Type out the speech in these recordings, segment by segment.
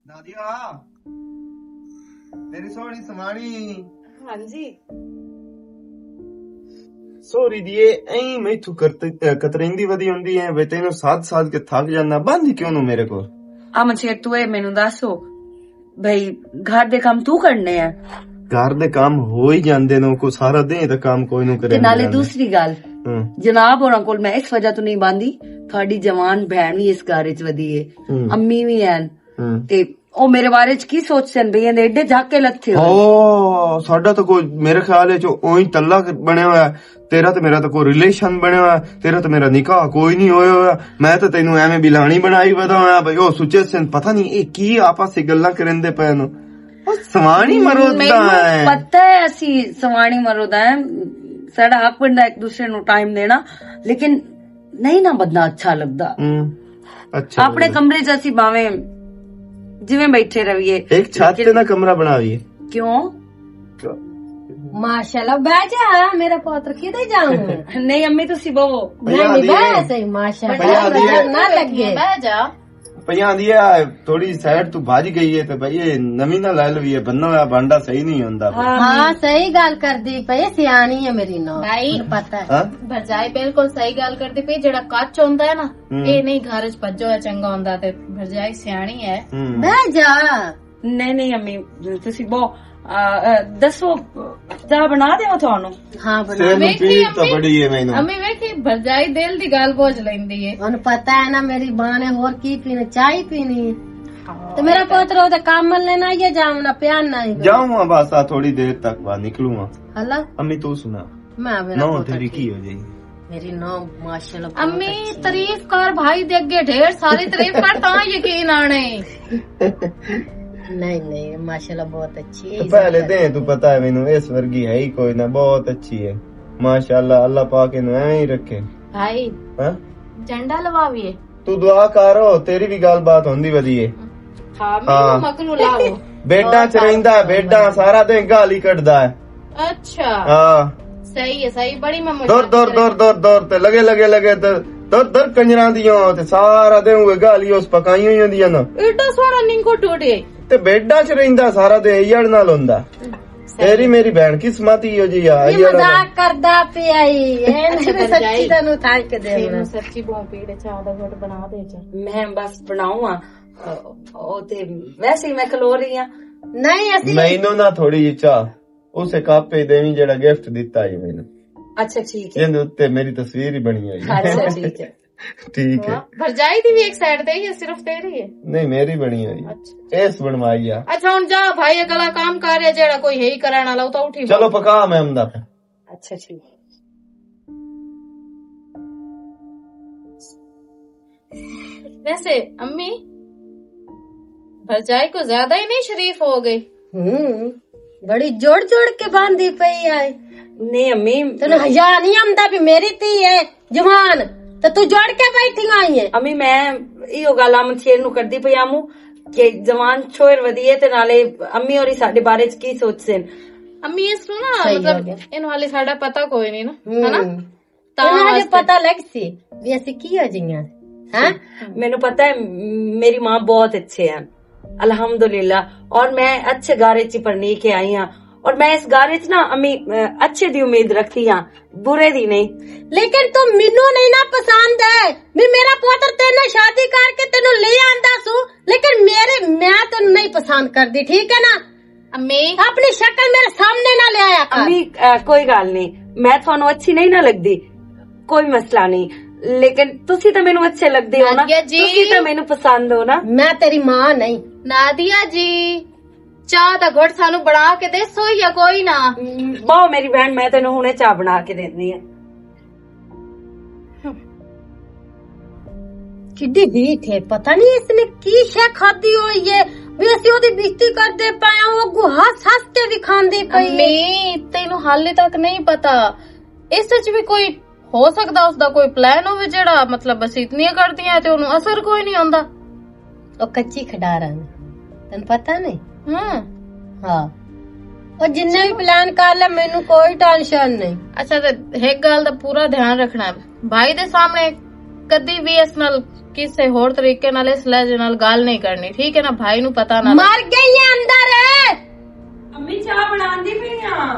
नादिया मेरी सोहनी समानी हाँ जी ਸੋਰੀ ਦੀ ਐਂ ਮੈਥੋਂ ਕਤਰਿੰਦੀ ਵਧੀ ਹੁੰਦੀ ਹੈ ਵੇ ਤੈਨੂੰ ਸਾਥ ਕੇ ਥੱਕ ਜਾਂਦਾ ਬੰਦ ਕਿਉਂ ਨੂੰ ਮੇਰੇ ਕੋਲ ਅਮਨ ਤੂੰ ਇਹ ਮੈਨੂੰ ਦੱਸੋ ਭਈ ਘਰ ਦੇ ਕੰਮ ਤੂੰ ਕਰਨੇ ਆ ਘਰ ਦੇ ਕੰਮ ਹੋ ਹੀ ਜਾਂਦੇ ਨੇ ਕੋ ਸਾਰਾ ਦਿਨ ਦਾ ਕੰਮ ਕੋਈ ਨੂੰ ਕਰੇ ਤੇ ਨਾਲੇ ਦੂਸਰੀ ਗੱਲ ਜਨਾਬ ਹੋਰਾਂ ਕੋਲ ਮੈਂ ਇਸ ਵਜ੍ਹਾ ਤੋਂ ਨਹੀਂ ਬਾਂਦੀ ਤੁਹਾਡੀ ਜਵਾਨ ਭੈਣ ਵੀ ਇਸ ਘਰ ਵਿੱਚ ਵਧੀ ਏ ਅੰਮੀ ਵੀ ਐਨ ਤੇ ਉਹ ਮੇਰੇ ਬਾਰੇ ਚ ਕੀ ਸੋਚਦੇ ਨੇ ਬਈ ਇਹਦੇ ਏਡੇ ਝਾਕੇ ਲੱਥੇ ਹੋ ਸਾਡਾ ਤਾਂ ਕੋਈ ਮੇਰੇ ਖਿਆਲ ਵਿੱਚ ਉਹੀ ਤੱਲਾ ਬਣਿਆ ਹੋਇਆ ਤੇਰਾ ਤੇ ਮੇਰਾ ਤਾਂ ਕੋਈ ਰਿਲੇਸ਼ਨ ਬਣਿਆ ਹੋਇਆ ਤੇਰਾ ਤੇ ਮੇਰਾ ਨਿਕਾਹ ਕੋਈ ਨਹੀਂ ਹੋਇਆ ਹੋਇਆ ਮੈਂ ਤਾਂ ਤੈਨੂੰ ਐਵੇਂ ਬਿਲਾਣੀ ਬਣਾਈ ਵਦਾ ਹੋਇਆ ਬਈ ਉਹ ਸੁੱਚੇ ਸਿੰਘ ਪਤਾ ਨਹੀਂ ਇਹ ਕੀ ਆਪਸ ਵਿੱਚ ਗੱਲਾਂ ਕਰਦੇ ਪਏ ਨੂੰ ਉਹ ਸਵਾਣੀ ਮਰੋਦਾ ਹੈ ਪਤਾ ਹੈ ਅਸੀਂ ਸਵਾਣੀ ਮਰੋਦਾ ਹੈ ਸਾਡਾ ਹੱਕ ਬਣਦਾ ਇੱਕ ਦੂਸਰੇ ਨੂੰ ਟਾਈਮ ਦੇਣਾ ਲੇਕਿਨ ਨਹੀਂ ਨਾ ਬਦਨਾ ਅੱਛਾ ਲੱਗਦਾ ਅੱਛਾ ਆਪਣੇ ਕਮਰੇ ਚ ਅਸੀਂ ਭਾਵੇਂ ਜਿਵੇਂ ਬੈਠੇ ਰਹੀਏ ਇੱਕ ਛੱਤ ਤੇ ਨਾ ਕਮਰਾ ਬਣਾਵੀਏ ਕਿਉਂ माशाल्लाह बैठा मेरा पुत्र किधर जाऊं नहीं अम्मी तुसी बवो नहीं बैठ सही माशाल्लाह ना लगे बैठ जा पया दिया थोड़ी साइड तू भाज गई है तो भाई ये नवी ना ले लवी है बनना हुआ भांडा सही नहीं होता हाँ सही गल कर दी पे सियानी है मेरी नौ भाई पता है भरजाई बिल्कुल सही गल करदी पई जेड़ा कच होंदा है ना ए नहीं घर च भज्जो है चंगा होंदा ते भरजाई सियाणी है बैठ जा नहीं नहीं अम्मी तुसी बो दसो चाह बना देवा थानू हाँ बना अम्मी वेखी भरजाई दिल दी गल बोझ लैंदी है उन्हें पता है ना मेरी मां ने और की पीना चाय पीनी तो मेरा पुत्र होता काम लेना ये जाऊं ना प्यार ना जाऊंगा बस थोड़ी देर तक बाद निकलूंगा हला अम्मी तू सुना मैं नौ तेरी की हो जाएगी मेरी नौ माशाल्लाह अम्मी तारीफ कर भाई दे अगे ढेर सारी तारीफ कर ता यकीन आने नहीं नहीं माशाल्लाह बहुत अच्छी है तो पहले दे तू पता है मैनू इस वर्गी है ही कोई ना बहुत अच्छी है माशाल्लाह अल्लाह पाक इन्हें ऐ ही रखे भाई झंडा लवाविए तू दुआ करो तेरी भी गल बात होंदी वधी है हां मैं मकरू लाओ बेडा च रहिंदा बेडा सारा दिन गाली कटदा है अच्छा हां सही है सही बड़ी मैं दौर ते लगे दर कंजरा दियां ते सारा दिन गाली उस पकाई हुई होंदियां ना एडा सोना निंको टूटे ਤੇ ਬੇਡਾਂ ਚ ਰਹਿੰਦਾ ਸਾਰਾ ਦਿਨ ਯੜ ਨਾਲ ਹੁੰਦਾ ਤੇਰੀ ਮੇਰੀ ਭੈਣ ਕਿਸਮਤ ਹੀ ਹੋ ਜੀ ਆ ਮਜ਼ਾਕ ਕਰਦਾ ਪਿਆ ਇਹ ਸੱਚੀ ਤੈਨੂੰ ਥੈਂਕ ਦੇ ਤੈਨੂੰ ਸੱਚੀ ਬਹੁਤ ਪੀੜੇ ਚਾਹ ਦਾ ਘਟ ਬਣਾ ਦੇ ਚ ਮੈਂ ਬਸ ਬਣਾਉਂ ਉਹ ਤੇ ਵੈਸੇ ਹੀ ਮੈਂ ਖਲੋ ਰਹੀ ਆ ਨਹੀਂ ਅਸੀਂ ਮੈਨੂੰ ਨਾ ਥੋੜੀ ਜਿਹੀ ਚਾਹ ਉਸੇ ਕਾਪੇ ਦੇਵੀਂ ਜਿਹੜਾ ਗਿਫਟ ਦਿੱਤਾ ਹੈ ਮੈਨੂੰ ਅੱਛਾ ਠੀਕ ਹੈ ਇਹਦੇ ਉੱਤੇ ਮੇਰੀ ਤਸਵੀਰ ਹੀ ਬਣੀ ਹੋਈ ਹੈ ਅੱਛਾ ਠੀਕ ਹੈ ठीक है भरजाई दी भी एक साइड दे या सिर्फ तेरी है नहीं मेरी बनी हुई है एस बनवाई है अच्छा हुन जा भाई अगला काम कर रहा जेड़ा कोई है ही कराना ला तो उठी चलो पका मैं हमदा अच्छा ठीक वैसे अम्मी भरजाई को ज्यादा ही नहीं शरीफ हो गई बड़ी जोड़ जोड़ के बांधी पई है नहीं अम्मी तेन हया नहीं आंदा भी मेरी धी है जवान तो तू जोड़ के बैठी आई है अम्मी मैं इहो गल अमन शेर नु करदी पई आमू कि जवान छोर वधी है ते नाले अम्मी और साडे बारे च की सोचदे अम्मी इस नु ना मतलब इन वाले साडा पता कोई नहीं ना है ना तां पता लग सी भी ऐसे की हो जियां हैं मेनू पता है मेरी मां बहुत अच्छे हैं अल्हम्दुलिल्लाह और मैं अच्छे गारे च पढ़ने के आई हां और मैं इस गारे च ना अम्मी अच्छे दी उम्मीद रखी हां बुरे दी नहीं लेकिन तू मिनू नहीं ना पसंद है भी मेरा पुत्र तेने शादी करके तेनू ले आंदा सू लेकिन मैं तेनू नहीं पसंद करदी ठीक है ना अम्मी अपनी शक्ल मेरे सामने ना ले आया कर अम्मी कोई गल नहीं मैं थानू अच्छी नहीं ना लगदी कोई मसला नहीं लेकिन तुसी तो मेनू अच्छे लगदे हो ना तुसी तो मेनू पसंद हो ना मैं तेरी मां नहीं नादिया जी चाह दा घुट सानू बना के दे सो या कोई ना बाओ मेरी बहन मैं तेनू हुणे चाह बना के देनी है किड्डी बीठ है पता नहीं इसने की शे खादी हुई है भी ਅਸੀਂ ਉਹਦੀ ਬੇਇੱਜ਼ਤੀ ਕਰਦੇ ਪਏ ਆ ਉਹ ਗੁਹਾ ਹੱਸ ਕੇ ਵੀ ਖਾਂਦੀ ਪਈ अम्मी तेनू हाले तक नहीं पता इस सच भी कोई हो सकदा उसदा कोई प्लान होवे जेड़ा मतलब बस इतनी करदी है ते ओनु असर कोई नहीं होंदा ਉਹ ਕੱਚੀ ਖਡਾਰਾ ਨੇ ਤੈਨੂੰ ਪਤਾ ਨਹੀਂ ਹਾਂ ਉਹ ਜਿੰਨੇ ਵੀ ਪਲਾਨ ਕਰ ਲੈ ਮੈਨੂੰ ਕੋਈ ਟੈਨਸ਼ਨ ਨਹੀਂ अच्छा ते एक गल दा पूरा ध्यान रखना भाई दे सामने कदी भी इस नाल ਕਿਸੇ ਹੋਰ ਤਰੀਕੇ ਨਾਲ ਇਸ ਲਹਿਜੇ ਨਾਲ ਗੱਲ ਨਹੀਂ ਕਰਨੀ, ਠੀਕ ਹੈ ਨਾ? ਭਾਈ ਨੂੰ ਪਤਾ ਨਾ मर गई है अंदर है। अम्मी चाह बनांदी पई हां।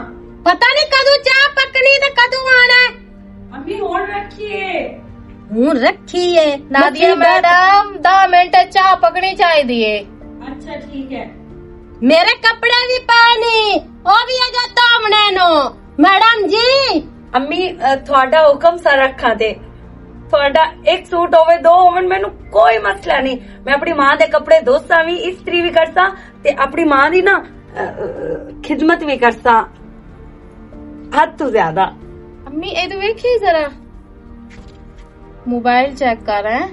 पता नहीं कदू चाह पकनी ते कदू आना है। अम्मी होड़ रखिए। हूं रखी है नादिया मैडम 10 मिनट चाह पकनी चाहिए। अच्छा ठीक है। मेरे कपड़े भी पानी ओ भी आ जाता हमने नो मैडम जी। अम्मी थोड़ा हुक्म सा रखा दे, थोड़ा एक सूट होवे दो होवन मैनू कोई मसला नहीं। मैं अपनी मां दे कपड़े धोसा भी, इस्त्री भी करसा ते अपनी मां दी ना खिदमत भी करसा, हद तो ज्यादा। अम्मी ये तो देखिए जरा मोबाइल चेक कर रहे हैं।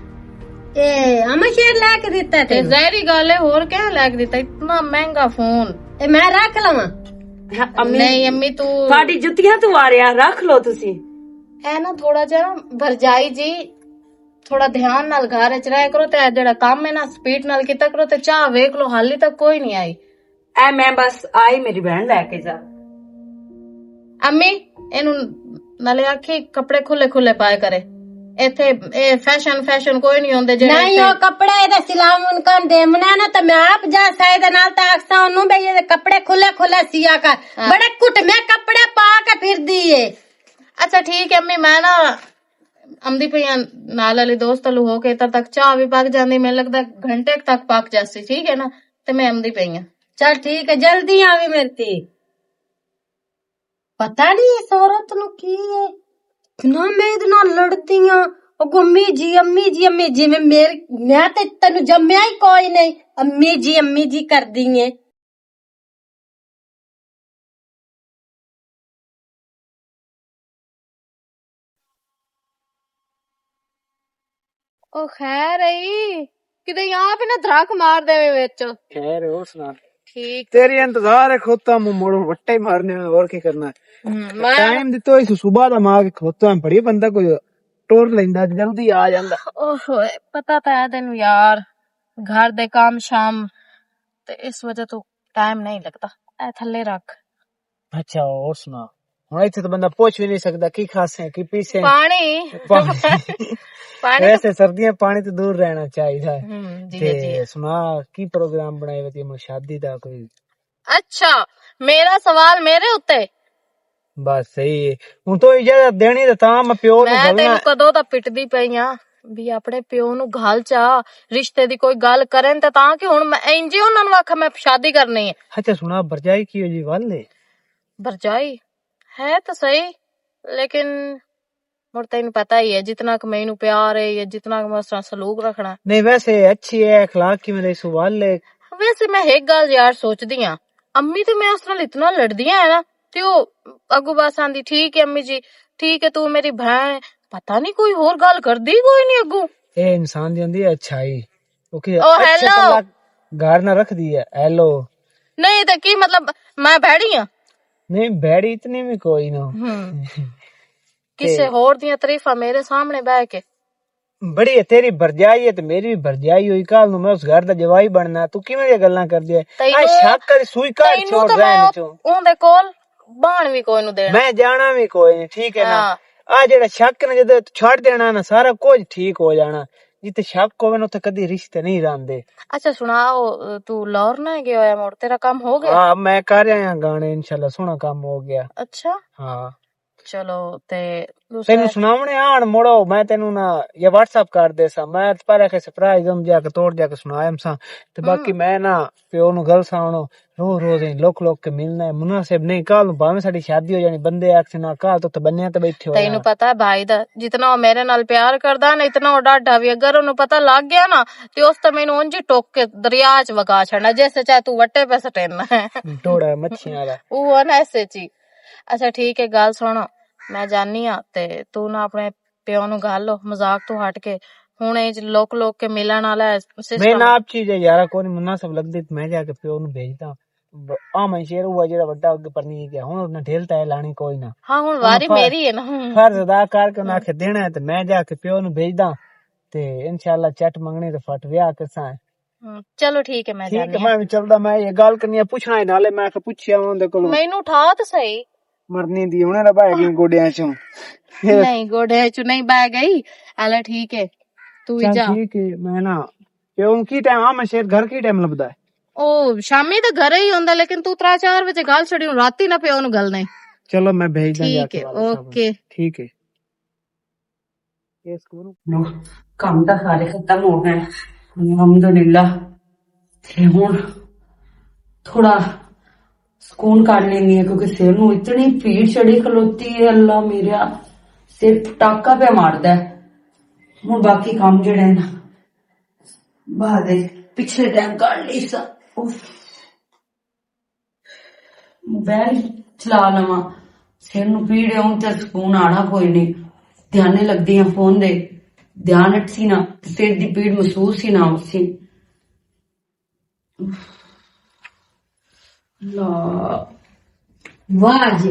ए हमें शेर लाके देता ते है जहरी गल है, और क्या लैक दिता इतना महंगा फोन? ए मैं रख लवा। अम्मी नहीं अम्मी तू थोड़ी जुतियां तो आ रहा रख लो तुसी। है ना थोड़ा जरा भरजाई जी थोड़ा ध्यान नाल घर च रहा करो ते जेड़ा काम है ना स्पीड नाल किता करो ते चाह वेख लो हाली तक कोई नहीं आई। ऐ मैं बस आई मेरी बहन लेके जा। अम्मी एनु नाले आखी कपड़े खुले खुले पाए करे, इथे ए फैशन कोई नहीं होंदे जेड़े नहीं ओ कपड़े ਇਹਦੇ ਸਿਲਾਮ ਉਨਕਾਂ ਦੇਮਣਾ ਨਾ ਤਾਂ ਮੈਂ ਆਪ ਜਾ ਸਾਇਦ ਨਾਲ ਤਾਂ ਅਕਸਾ ਉਹਨੂੰ ਬਈ ਇਹਦੇ ਕੱਪੜੇ ਖੁੱਲੇ ਖੁੱਲੇ ਸਿਆ ਕਰ ਬੜੇ ਘੁੱਟਵੇਂ ਕੱਪੜੇ ਪਾ ਕੇ ਫਿਰਦੀ ਏ। अच्छा ठीक है अम्मी, मैं ना आमदी पई नाल वाली दोस्त लू हो के तब तक चाह भी पक जाती, मैंने लगता घंटे तक पक जाती, ठीक है ना? ते मैं आमदी पई हां। चल ठीक है जल्दी आवी मेरी धी। पता नहीं इस औरत नु की है कितना मैं ਇਹਦੇ ਨਾਲ ਲੜਦੀ ਆ। ਉਹ ਅੰਮੀ ਜੀ ਜਿਵੇਂ ਮੈਂ ਤੇ ਤੈਨੂੰ ਜੰਮਿਆ ਹੀ ਕੋਈ ਨਹੀਂ, ਅੰਮੀ ਜੀ ਕਰਦੀ ਏ। ओ खैर आई किते यहाँ पे ना धड़क मार देवे विच। खैर और सुना। ठीक तेरी इंतजार है खोता मुड़ वट्टे ही मारने में, और क्या करना है? मैं टाइम दितो इस सुबह दा मां के खोता में बड़ी बंदा कोई टोर लेंदा जल्दी आ जांदा। ओहो पता तो है तेन यार घर दे काम शाम ते इस वजह तो टाइम नहीं लगता। ए थल्ले रख अच्छा और सुना। हुण इत्थे तो बंदा पूछ भी नहीं सकदा की खासे की पीछे पानी पानी वैसे सर्दियां पानी तो दूर रहना चाहिए। जी ते जी। सुना की प्रोग्राम बनाए वे ते शादी दा कोई? अच्छा मेरा सवाल मेरे उत्ते? बस सही है। हुण तो इजाजत देनी ते तां मैं प्यो नु मैं गलना। तेनू कदों दा पिटदी पई आ भी अपने प्यो नु घाल चा रिश्ते दी कोई गल करन ते तां कि हुण मैं इंजे उन्हां नु आखा मैं शादी करनी है। अच्छा सुना भरजाई की हो जी वाले भरजाई है तो सही, लेकिन मुड़ तेन पता ही है जितना कि मैनू प्यार है या जितना कि मैं उस तरह सलूक रखना। नहीं वैसे अच्छी है अखलाक की मेरे सवाल है। वैसे मैं एक गल यार सोचदी हां अम्मी ते मैं उस नाल इतना लड़दियां है ना ते ओ अगू बस आंदी ठीक है अम्मी जी ठीक है तू मेरी बहन, पता नहीं कोई होर गल करदी कोई नहीं अगू। ए इंसान दी होंदी है अच्छाई ओके ओ हेलो घर ना रख दी है हेलो नहीं तो की मतलब मैं बैठी हां? नहीं बैड़ी इतनी भी कोई ना किसे होर दियां तारीफां मेरे सामने बैठ के बड़ी है तेरी भरजाई है तो मेरी भी भरजाई हुई कल नु मैं उस घर दा जवाई बनना तू किवें दी गल्लां कर दिया आ शक कर सुई काट छोड़ रहने चो ओंदे कोल बाण भी कोई नु देना मैं जाना भी कोई नहीं ठीक है ना आ जेड़ा शक ने जद छड़ देना ना सारा कुछ ठीक हो जाना जिते शक होवे ना उते कदी रिश्ते नहीं रहंदे। अच्छा सुनाओ तू लाहौर ना गया होया मोड़ तेरा काम हो गया? हां मैं कर आया गाने इंशाल्लाह सोना काम हो गया। अच्छा हां चलो ते तेनू सुनावने आन मुड़ो मैं तेनू ना या व्हाट्सएप कर दे सा मैं पर के सरप्राइज हम जाके तोड़ जाके सुनायम सा ते बाकी मैं ना प्यो नु गल सावनो रोज लोक के मिलना है मुनासिब नहीं कल भावे साडी शादी हो जानी बंदे आखे ना कल तो बन्ने ते बैठे हो। तेनू पता है भाई दा जितना वो मेरे नाल प्यार करदा ना इतना वो डाढ़ा भी अगर ओनू पता लग गया ना ते उस ते मैनू उंज टोक के दरिया च वगा छड़ना जैसे चाहे तू वट्टे पे सटेना है टोड़ा मच्छियां वाला वो ना ऐसे ची। अच्छा ठीक है गल सुनो मैं जानी आ ते तू ना अपने प्यो नु गल लो मजाक तो हट के हुण ए लोक के मिलन वाला मैं ना आप चीज है यार कोई मुनासिब लगदी मैं जाके प्यो नु भेजदा आ मैं शेर हुआ जेड़ा बड़ा अगे पर नहीं गया हुण उन्हें ढेल ताए लानी कोई ना। हां हुण वारी मेरी है ना फर्ज अदा करके ना के देना है ते मैं जाके प्यो नु भेजदा ते इंशाल्लाह चट मंगनी ते फट ब्याह करसा है। चलो ठीक है मैं जानी ठीक है मैं भी चलदा मैं ये गल करनी है पूछना है नाले मैं के पूछया ओंदे कोल मैनू उठा तो सही मरनी दी हुणे ना बाय गई गोडियां चों नहीं गोडियां चों नहीं बह गई। आला ठीक है ਤੂੰ ਵੀ ਚੱਲ ਜਾ। ਠੀਕ ਹੈ ਮੈਂ ਨਾ ਪਿਓ ਨੂੰ ਕੀ ਟਾਈਮ ਆ ਮੈਂ ਸ਼ੇਰ ਘਰ ਕੀ ਟਾਈਮ ਲੱਭਦਾ ਹੈ ਉਹ ਸ਼ਾਮੀ ਤਾਂ ਘਰੇ ਹੀ ਹੁੰਦਾ ਲੇਕਿਨ ਤੂੰ 3-4 ਵਜੇ ਗੱਲ ਛੜੀ ਰਾਤੀ ਨਾ ਪਿਓ ਨੂੰ ਗੱਲ ਨਹੀਂ। ਚਲੋ मैं भेज दूंगा ठीक है ओके। ठीक है ਕੰਮ ਤਾਂ ਸਾਰੇ ਖਤਮ ਹੋ ਗਏ ਅਲਹਮਦੁਲਿਲਾ। ਤੇ ਹੁਣ ਥੋੜਾ ਸਕੂਨ ਕਰ ਲੈਂਦੀ ਹੈ ਕਿਉਂਕਿ ਸਿਰ ਨੂੰ ਇਤਨੀ ਪੀੜ ਚੜੀ ਖਲੋਤੀ ਹੈ। ਅੱਲਾ ਮੇਰਾ ਸਿਰ ਪਟਾਕਾ ਪਿਆ ਮਾਰਦਾ ਹੈ। ਹੁਣ ਬਾਕੀ ਕੰਮ ਜਿਹੜੇ ਨਾ ਬਾਅਦ ਪਿਛਲੇ ਟਾਈਮ ਕਰ ਲਈ ਸਾ। ਮੋਬਾਈਲ ਚਲਾ ਲਵਾਂ ਸਿਰ ਨੂੰ ਪੀੜ ਆਉਂ ਤੇ ਸਕੂਨ ਆਣਾ ਕੋਈ ਨਹੀਂ। ਧਿਆਨੇ ਲੱਗਦੀ ਆ ਫੋਨ ਦੇ ਧਿਆਨ ਅਟਸੀ ਨਾ ਤੇ ਸਿਰ ਦੀ ਪੀੜ ਮਹਿਸੂਸ ਹੀ ਨਾ ਹੋਸੀ। वाह जी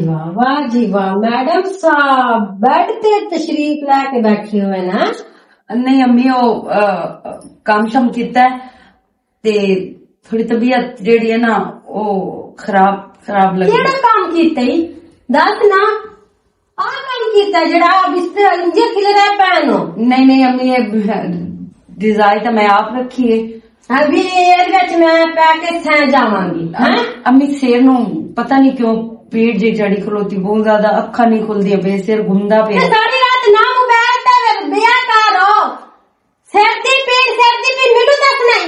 वाह मैडम साहब बेड ते तशरीफ लेके बैठे हुए ना। ਨਹੀਂ ਅੰਮੀ ਉਹ ਕੰਮ ਸ਼ਮ ਕੀਤਾ ਹੈ ਤੇ ਥੋੜੀ ਤਬੀਅਤ ਜਿਹੜੀ ਹੈ ਨਾ ਉਹ ਖਰਾਬ ਲੱਗੀ। केड़ा काम कीता ही दस ना आ काम कीता जेड़ा बिस्तर इंजे खिल रहा पैन हो। नहीं अंमी ये डिजाइन तो मैं आप रखी है। अभी ਇਹਦੇ ਵਿੱਚ ਮੈਂ ਪੈ ਕੇ ਸਹਿ ਜਾਵਾਂਗੀ हैं। ਅੰਮੀ ਸਿਰ ਨੂੰ ਪਤਾ ਨਹੀਂ ਕਿਉਂ ਪੀੜ ਜੀ ਚੜੀ ਖਲੋਤੀ ਬਹੁਤ ਜ਼ਿਆਦਾ ਅੱਖਾਂ ਨਹੀਂ ਖੁੱਲਦੀਆਂ ਪਈ ਸਿਰ ਘੁੰਮਦਾ ਤੇ ਪਿਆ। ਸਾਰੀ ਰਾਤ ਨਾ ਮੋਬਾਈਲ ਤੇ ਬਿਆ ਕਰੋ ਸਿਰ ਦੀ ਪੀੜ ਮੈਨੂੰ ਦੱਸ ਨਹੀਂ।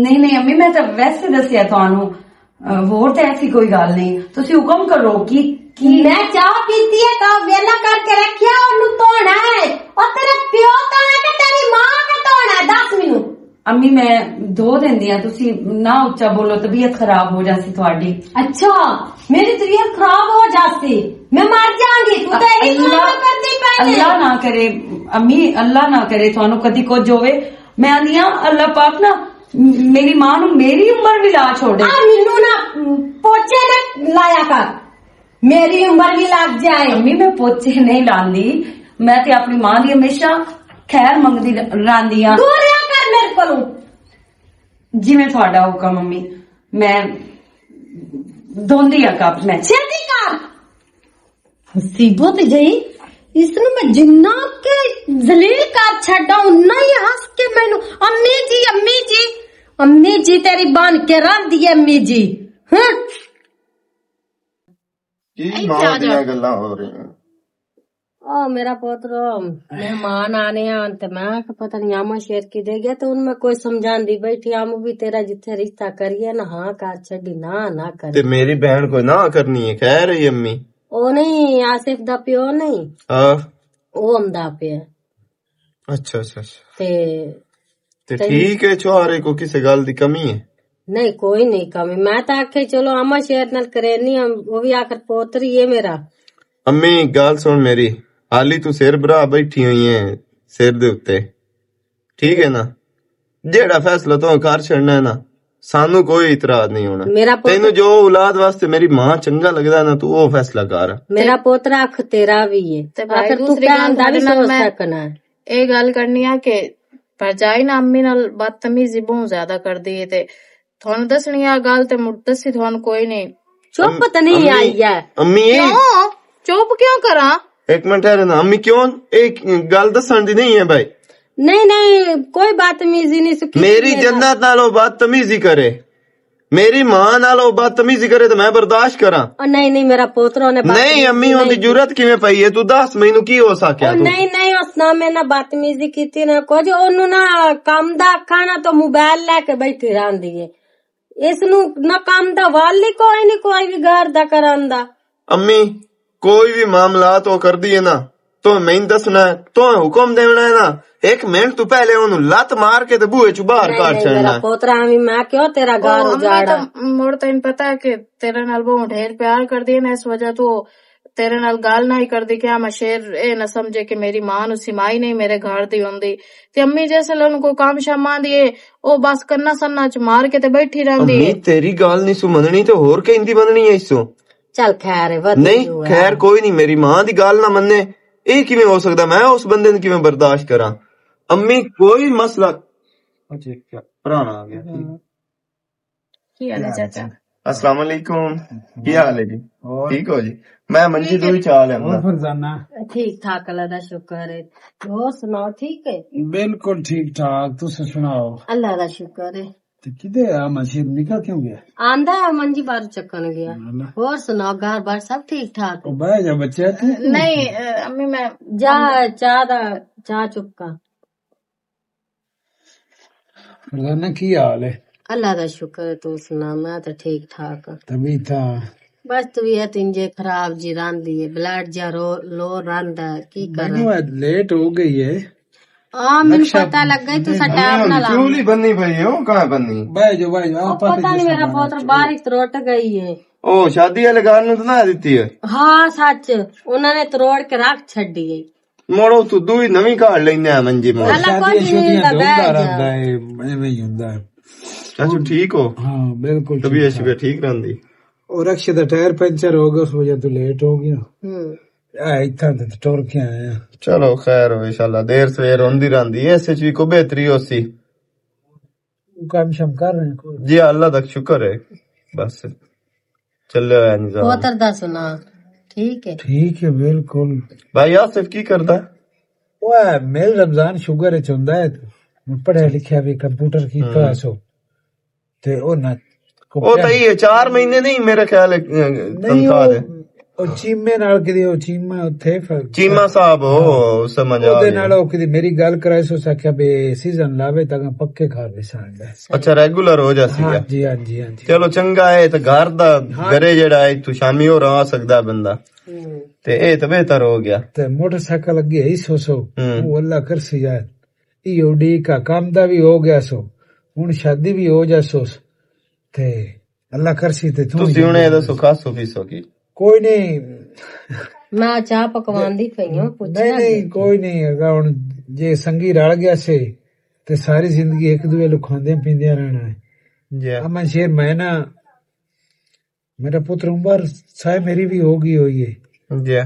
ਨਹੀਂ ਅੰਮੀ ਮੈਂ ਤਾਂ ਵੈਸੇ ਦੱਸਿਆ ਤੁਹਾਨੂੰ ਹੋਰ ਤਾਂ ਐਸੀ ਕੋਈ ਗੱਲ ਨਹੀਂ। ਤੁਸੀਂ ਹੁਕਮ ਕਰੋ ਕਿ ਮੈਂ ਚਾਹ ਪੀਤੀ ਹੈ ਤਾਂ ਵੇਲਾ ਕਰਕੇ ਰੱਖਿਆ ਉਹਨੂੰ ਧੋਣਾ ਹੈ। ਉਹ ਤੇਰਾ ਪਿਓ ਧੋਣਾ ਕਿ ਤੇਰੀ ਮਾਂ ਨੇ ਧੋਣਾ ਹੈ ਦੱਸ ਮੈਨੂੰ। ਅੰਮੀ ਮੈਂ ਧੋ ਦਿੰਦੀ ਆ ਤੁਸੀਂ ਨਾ ਉੱਚਾ ਬੋਲੋ ਤਬੀਅਤ ਖਰਾਬ ਹੋ ਜਾਸੀ ਤੁਹਾਡੀ। अच्छा मेरी तबीयत खराब हो जाती मैं मर जाऊंगी। तू तो यही काम करती पहले। ਅੱਲਾ ਨਾ ਕਰੇ ਅੰਮੀ ਅੱਲਾ ਨਾ ਕਰੇ ਤੁਹਾਨੂੰ ਕਦੀ ਕੁਝ ਹੋਵੇ। ਮੈਂ ਆਂਦੀ ਆ ਅੱਲਾ ਪਾਕ ਨਾ ਮੇਰੀ ਮਾਂ ਨੂੰ ਮੇਰੀ ਉਮਰ ਵੀ ਲਾ ਛੋੜੇ। आ मीनू ना पोचे ना लाया कर मेरी उम्र भी लग जाए। ਅੰਮੀ ਮੈਂ ਪੋਚੇ ਨਹੀਂ ਲਾਂਦੀ ਮੈਂ ਤੇ ਆਪਣੀ ਮਾਂ ਦੀ ਹਮੇਸ਼ਾ ਖੈਰ ਮੰਗਦੀ ਰਹਿੰਦੀ ਆ। दूर रहा कर मेरे को। ਜਿਵੇਂ ਤੁਹਾਡਾ ਹੁਕਮ ਅੰਮੀ ਮੈਂ ਧੋਂਦੀ ਆ ਕੱਪ ਮੈਂ। छेती कर मुसीबत जई इसनु मैं जिन्ना के जलील कर छड़ा उन्ना ही हंस के मैनू अम्मी जी तेरी बन के रंदी है अम्मी जी। हां ਕੀ ਮਾਂ ਦੀਆਂ ਗੱਲਾਂ ਹੋ ਰਹੀਆਂ। ओ मेरा पोतरो मेहमान आने हैं तो मैं पता नहीं आमा शेर की दे गया तो उनमें कोई समझांदी बैठी आमू भी तेरा जिथे रिश्ता करिए ना हाँ कर छड़ी ना कर। ਤੇ ਮੇਰੀ ਭੈਣ ਕੋਈ ਨਾ ਕਰਨੀ ਹੈ ਕਹਿ ਰਹੀ ਅੰਮੀ। ओ नहीं आसिफ दा प्यो नहीं ਹਾਂ ओ आंदा पे ਅੱਛਾ ਅੱਛਾ ते ਤੇ ਠੀਕ ਹੈ ਛੁਆਰੇ ਕੋ ਕਿਸੇ ਗੱਲ ਦੀ ਕਮੀ ਹੈ। नहीं कोई नहीं कमी मैं तो आखे चलो आमा शेर नाल करेनी वो भी आकर पोतरी है मेरा। ਅੰਮੀ ਗੱਲ ਸੁਣ ਮੇਰੀ ਹਾਲੀ ਤੂੰ ਸਿਰ ਭਰਾ ਬੈਠੀ ਹੋਈ ਹੈ ਸਿਰ ਦੇ ਉੱਤੇ ਠੀਕ ਹੈ ਨਾ। ਜਿਹੜਾ ਫੈਸਲਾ ਤੂੰ ਕਰ ਛੱਡਣਾ ਹੈ ਨਾ ਸਾਨੂੰ ਕੋਈ ਇਤਰਾਜ਼ ਨਹੀਂ ਹੋਣਾ। मेरा ਤੈਨੂੰ ਜੋ ਔਲਾਦ ਵਾਸਤੇ ਮੇਰੀ ਮਾਂ ਚੰਗਾ ਲੱਗਦਾ ਨਾ ਤੂੰ ਉਹ ਫੈਸਲਾ ਕਰ। मेरा पोतरा अख तेरा भी है ਤੇ ਭਾਈ आखिर तू ਦੂਸਰੀ क्या ਗੱਲ आंदा भी ਤੁਹਾਡੇ ਨਾਲ सोच ਮੈਂ सकना है। ਇਹ ਗੱਲ ਕਰਨੀ ਆ ਕਿ ਭਰਜਾਈ ਨਾ ਅੰਮੀ ਨਾਲ ਬਦਤਮੀਜ਼ੀ ਬਹੁਤ ਜ਼ਿਆਦਾ ਕਰਦੀ ਹੈ ਤੇ ਤੁਹਾਨੂੰ ਦੱਸਣੀ ਆ ਗੱਲ ਤੇ ਦੱਸੀ ਤੁਹਾਨੂੰ ਕੋਈ ਨਹੀਂ। चुप तो नहीं आई है। ਅੰਮੀ ਇਹ ਕਿਉਂ ਚੁੱਪ ਕਿਉਂ ਕਰਾਂ? ਇੱਕ ਮਿੰਟ ਠਹਿਰ ਨਾ ਅੰਮੀ ਕਿਉਂ ਇਹ ਗੱਲ ਦੱਸਣ ਦੀ ਨਹੀਂ ਹੈ ਭਾਈ। नहीं कोई बदतमीजी नहीं सुखी ਮੇਰੀ ਜन्नत ਨਾਲੋਂ ਬਦਤਮੀਜ਼ੀ ਕਰੇ ਮੇਰੀ ਮਾਂ ਨਾਲੋਂ ਬਦਤਮੀਜ਼ੀ ਕਰੇ ਤਾਂ ਮੈਂ ਬਰਦਾਸ਼ਤ ਕਰਾਂ। और नहीं मेरा पोतरो ने ਨਹੀਂ ਅੰਮੀ ਉਹਦੀ ਜੁਰਤ ਕਿਵੇਂ ਪਈ ਹੈ ਤੂੰ ਦੱਸ ਮੈਨੂੰ ਕੀ ਹੋ ਸਕਿਆ ਤੂੰ। नहीं उस ना मैं ना बदतमीजी की ना कुछ ओनू ना काम दा खाना तो मोबाइल लेके बैठी रहंदी है इसनू ना काम दा वाली कोई भी घर दा करांदा। ਅੰਮੀ ਕੋਈ ਵੀ ਮਾਮਲਾ तो ਕਰਦੀ ਹੈ ਨਾ ਤੂੰ ਮੈਨੂੰ ਦੱਸਣਾ ਹੈ ਤੂੰ ਹੁਕਮ ਦੇਣਾ ਹੈ ਨਾ 1 ਮਿੰਟ ਤੋਂ ਪਹਿਲੇ ਉਹਨੂੰ ਲੱਤ ਮਾਰ ਕੇ ਤੇ ਬੂਹੇ ਚੋਂ ਬਾਹਰ ਕੱਢ मेरा ਛੱਡਣਾ। पोतरा भी मैं क्यों तेरा घर उजाड़ा। ਮੁੜ ਤੈਨੂੰ ਪਤਾ ਹੈ ਕਿ ਤੇਰੇ ਨਾਲ ਬਹੁਤ ਢੇਰ ਪਿਆਰ ਕਰਦੀ ਹੈ ਨਾ ਇਸ ਵਜ੍ਹਾ ਤੋਂ ਤੇਰੇ ਨਾਲ ਗੱਲ ਨਹੀਂ ਕਰਦੀ ਕਿ ਮੈਂ ਸ਼ੇਰ ਇਹ ਨਾ ਸਮਝੇ ਕਿ ਮੇਰੀ ਮਾਂ ਨੂੰ ਸਿਮਾਈ ਨਹੀਂ ਮੇਰੇ ਘਰ ਦੀ ਹੁੰਦੀ ਤੇ ਅੰਮੀ ਜੈਸੇ ਉਹਨੂੰ ਕੋਈ ਕੰਮ ਸ਼ਾਮਾਂ ਦੀ ਉਹ ਬਸ ਕੰਨਾ ਸੰਨਾ ਚ ਮਾਰ ਕੇ ਤੇ ਬੈਠੀ ਰਹਿੰਦੀ ਅੰਮੀ ਹੈ। ਤੇਰੀ ਗੱਲ ਨਹੀਂ ਸੁਣਨੀ ਤੇ ਹੋਰ ਕਹਿੰਦੀ ਬਣਨੀ ਹੈ ਇਸੋਂ। चल खैर है ਨਹੀਂ ਖੈਰ ਕੋਈ ਨਹੀਂ ਮੇਰੀ ਮਾਂ ਦੀ ਗੱਲ ਨਾ ਮੰਨੇ ਇਹ ਕਿਵੇਂ ਹੋ ਸਕਦਾ ਮੈਂ ਉਸ ਬੰਦੇ ਨੂੰ ਕਿਵੇਂ ਬਰਦਾਸ਼ਤ ਕਰਾਂ। ਅੰਮੀ ਕੋਈ ਮਸਲਾ ਅੱਛਾ ਪੁਰਾਣਾ ਆ ਗਿਆ ਕੀ ਹਾਲ ਹੈ ਚਾਚਾ? अस्सलाम वालेकुम, ਕੀ ਹਾਲ ਹੈ ਜੀ? ਠੀਕ ਹੋ ਜੀ? ਮੈਂ ਮੰਜੀ ਤੋਂ ਹੀ ਚਾਹ ਲੈਂਦਾ। फरजाना ठीक ठाक अल्लाह दा शुक्र है। और सुनाओ ठीक है? बिल्कुल ठीक ठाक। तुस सुनाओ? अल्लाह दा शुक्र है। ते किदे आ मशीन निकल क्यों गया? आंदा है मंजी बार चक्कन गया। और सुनाओ घर बार सब ठीक ठाक है? बह जा बच्चा तू। नहीं अम्मी मैं जा चाह चुपका। फरजाना की हाल है? अल्लाह दा शुक्र है। तू सुना? मैं तो ठीक ठाक हूं। तभी था बस तबीयत इंजे खराब जी रही है। ब्लड जा लो रहा की कर मैनू आज लेट हो गई है। मैनू पता लग गई तू टाइम ना ला। चूली बननी पई है, वो कहाँ बननी? बह जा पता नहीं मेरा पोत्र बाहर ही त्रोट गई है। ओ शादी वाले घर ਨੂੰ ਤਾਂ ਦਿੱਤੀ ਹੈ। हाँ सच उन्होंने त्रोड़ के रख छड़ी है। ਮੋੜੋ ਤੂੰ ਦੂਈ ਨਵੀਂ ਘਾੜ ਲੈਂਦੇ ਆ ਮੰਜੀ ਮੋੜ। अल्लाह कुछ नहीं ਹੁੰਦਾ बह ਰਹਿੰਦਾ जा। ਹੈ ਐਵੇਂ ਹੀ ਹੁੰਦਾ ਹੈ। ਚਾਚੂ ਠੀਕ ਹੋ? हाँ बिल्कुल ਤਬੀਅਤ ਸ਼ਬੀਅਤ ਠੀਕ ਰਹਿੰਦੀ? और रक्शे का टायर पंचर हो गया, उस वजह तो लेट हो गया। इतना तो टुर के आए हैं। ਚਲੋ ਖੈਰ ਹੋ ਇਨਸ਼ਾਅੱਲਾ। ਦੇਰ ਸਵੇਰ ਹੁੰਦੀ ਰਹਿੰਦੀ ਐ, ਇਸ ਵਿੱਚ ਵੀ ਕੋਈ ਬਿਹਤਰੀ ਹੋਸੀ। काम शम कर रहे हैं कोई? जी अल्लाह का शुक्र है, बस चल रहा है निजाम। पोत्र दा सुना ठीक है? ठीक है बिल्कुल। भाई आसिफ की करता है? वो मेल रमजान शुगर है चुंदा है, पढ़ा लिखा भी कंप्यूटर की क्लास हो ते ओ ना ਉਹ ਤਾਂ ਇਹ 4 ਮਹੀਨੇ ਨਹੀਂ ਮੇਰੇ ਖਿਆਲ ਤਨਖਾਹ ਦੇ। ਉਹ ਚੀਮੇ ਨਾਲ ਕਿਦੀ ਉਹ ਚੀਮਾ ਉੱਥੇ ਚੀਮਾ ਸਾਹਿਬ ਉਹ ਸਮਝ ਆ ਉਹਦੇ ਨਾਲ ਉਹ ਕਿਦੀ ਮੇਰੀ ਗੱਲ ਕਰਾਈ ਸੋ ਸਕਿਆ ਬੇ ਸੀਜ਼ਨ ਲਾਵੇ ਤਾਂ ਪੱਕੇ ਖਾਵੇ ਸਾਂਦਾ। ਅੱਛਾ ਰੈਗੂਲਰ ਹੋ ਜਾਸੀ ਹੈ। ਜੀ ਹਾਂ ਜੀ ਹਾਂ। ਚਲੋ ਚੰਗਾ ਹੈ, ਤੇ ਘਰ ਦਾ ਘਰੇ ਜਿਹੜਾ ਹੈ ਤੂੰ ਸ਼ਾਮੀ ਹੋ ਰਹਾ ਸਕਦਾ ਬੰਦਾ, ਤੇ ਇਹ ਤਾਂ ਬਿਹਤਰ ਹੋ ਗਿਆ। ਤੇ ਮੋਟਰਸਾਈਕਲ ਲੱਗੇ ਹੀ ਸੋ ਉਹ ਅੱਲਾ ਕਰਸੀ ਯਾਰ ਇਹ ਓਡੀ ਕਾ ਕੰਮ ਦਾ ਵੀ ਹੋ ਗਿਆ ਸੋ ਹੁਣ ਸ਼ਾਦੀ ਵੀ ਹੋ ਜਾ ਸੋ ਤੇ ਅੱਲਾ ਕਰਸੀ ਤੇ ਤੁਸੀਂ ਹੁਣ ਇਹਦਾ ਸੁਖਾ ਸੁਫੀਸੋ ਕੀ ਕੋਈ ਨਹੀਂ। ਮੈਂ ਚਾਹ ਪਕਵਾਉਂਦੀ ਪਈ ਹਾਂ। ਨਹੀਂ ਨਹੀਂ ਕੋਈ ਨਹੀਂ ਹੈਗਾ। ਹੁਣ ਜੇ ਸੰਗੀ ਰਲ ਗਿਆ ਸੇ ਤੇ ਸਾਰੀ ਜ਼ਿੰਦਗੀ ਇੱਕ ਦੂਏ ਨੂੰ ਖਾਂਦੇ ਪੀਂਦੇ ਰਹਿਣਾ ਹੈ। ਜੀ ਅਮਨ ਸ਼ੇਰ ਮੈਂ ਨਾ ਮੇਰਾ ਪੁੱਤਰ ਉਮਰ ਸਾਹਿਬ ਮੇਰੀ ਵੀ ਹੋ ਗਈ ਹੋਈ ਹੈ ਜੀ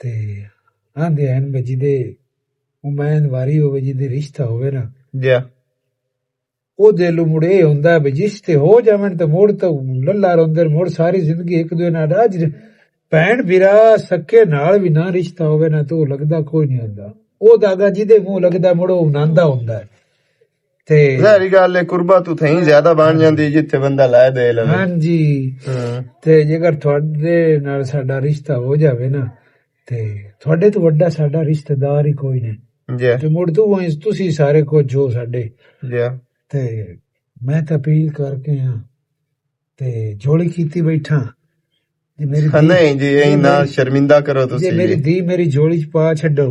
ਤੇ ਆਂਦੇ ਹਨ ਬਜੀ ਦੇ ਉਮੈਨ ਵਾਰੀ ਹੋਵੇ ਜਿਹਦੇ ਰਿਸ਼ਤਾ ਹੋਵੇ ਨਾ ਜੀ ਉਹਦੇ ਲੂ ਮੁੜੇ ਹੁੰਦਾ ਵੀ ਜਿਸ ਤੇ ਹੋ ਜਾਵਣ ਤੇ ਮੁੜ ਤਾਂ ਲੱਲਾ ਰੋਂਦਰ ਮੁੜ ਸਾਰੀ ਜ਼ਿੰਦਗੀ ਇੱਕ ਦੂਏ ਨਾਲ ਰਾਜ ਭੈਣ ਵੀਰਾ ਸੱਕੇ ਨਾਲ ਵੀ ਨਾ ਰਿਸ਼ਤਾ ਹੋਵੇ ਨਾ ਤੂੰ ਲੱਗਦਾ ਕੋਈ ਨਹੀਂ ਹੁੰਦਾ। ਉਹ ਦਾਦਾ ਜਿਹਦੇ ਮੂੰਹ ਲੱਗਦਾ ਮੁੜ ਉਹ ਨਾਂਦਾ ਹੁੰਦਾ ਤੇ ਸਾਰੀ ਗੱਲ ਹੈ ਕੁਰਬਾ ਤੂੰ ਥਈ ਜ਼ਿਆਦਾ ਬਣ ਜਾਂਦੀ ਜਿੱਥੇ ਬੰਦਾ ਲੈ ਦੇ ਲਵੇ। ਹਾਂਜੀ ਤੇ ਜੇਕਰ ਤੁਹਾਡੇ ਨਾਲ ਸਾਡਾ ਰਿਸ਼ਤਾ ਹੋ ਜਾਵੇ ਨਾ ਤੇ ਤੁਹਾਡੇ ਤੋਂ ਵੱਡਾ ਸਾਡਾ ਰਿਸ਼ਤੇਦਾਰ ਹੀ ਕੋਈ ਨਹੀਂ ਜੀ ਤੇ ਮੁੜ ਤੁਸੀਂ ਸਾਰੇ ਕੁਝ ਹੋ ਸਾਡੇ ਜੀ। ਤੇ ਮੈਂ ਤਾਂ ਅਪੀਲ ਕਰਕੇ ਆ ਤੇ ਝੋਲੀ ਕੀਤੀ ਬੈਠਾ ਜੇ ਮੇਰੀ ਨਹੀਂ ਜੀ ਇਹ ਨਾ ਸ਼ਰਮਿੰਦਾ ਕਰੋ ਤੁਸੀਂ। ਜੇ ਮੇਰੀ ਧੀ ਮੇਰੀ ਝੋਲੀ ਚ ਪਾ ਛੱਡੋ